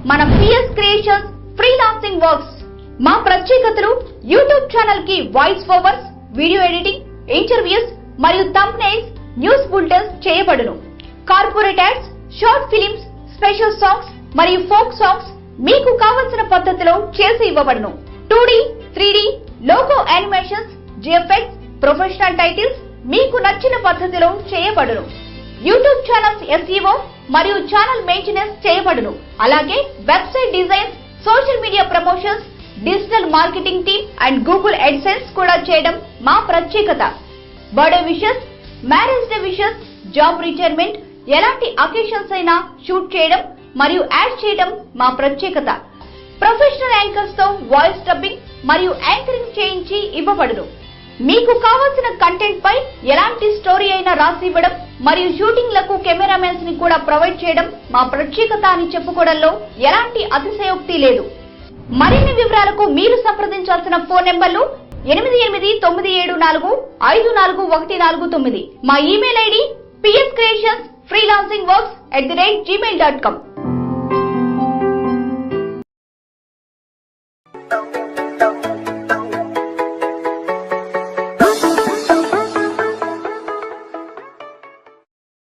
మన PS creations freelancing works మా ప్రత్యేకతలు యూట్యూబ్ ఛానల్ కి voice overs, video editing, interviews మరియు థంబ్నెయిల్స్, న్యూస్ బులెటిన్స్ చేయబడును. Corporate ads, short films, special songs మరియు ఫోక్ సాంగ్స్ మీకు కావలసిన పద్ధతిలో చేసి ఇవ్వబడును. 2D, 3D, logo animations, GFX, professional titles మీకు నచ్చిన పద్ధతిలో చేయబడును. యూట్యూబ్ ఛానల్స్ SEO మరియు ఛానల్ మెయింటెనెన్స్ చేయబడును. అలాగే website designs, social media promotions, digital marketing team and Google AdSense కూడా చేయడం మా ప్రత్యేకత. Birthday wishes, marriage day wishes, job retirement, ఎలాంటి అకేషన్స్ అయినా షూట్ చేయడం మరియు యాడ్ చేయడం మా ప్రత్యేకత. ప్రొఫెషనల్ యాంకర్స్ తో వాయిస్ డబ్బింగ్ మరియు యాంకరింగ్ చేయించి ఇవ్వబడును. మీకు కావాల్సిన కంటెంట్ పై ఎలాంటి స్టోరీ అయినా రాసి ఇవ్వడం మరియు షూటింగ్లకు కెమెరామెన్స్ ని కూడా ప్రొవైడ్ చేయడం మా ప్రత్యేకత అని చెప్పుకోవడంలో ఎలాంటి అతిశయోక్తి లేదు. మరిన్ని వివరాలకు మీరు సంప్రదించాల్సిన ఫోన్ నెంబర్లు 8897454149. మా ఇమెయిల్ ఐడి pscreationsfreelancingworks@gmail.com.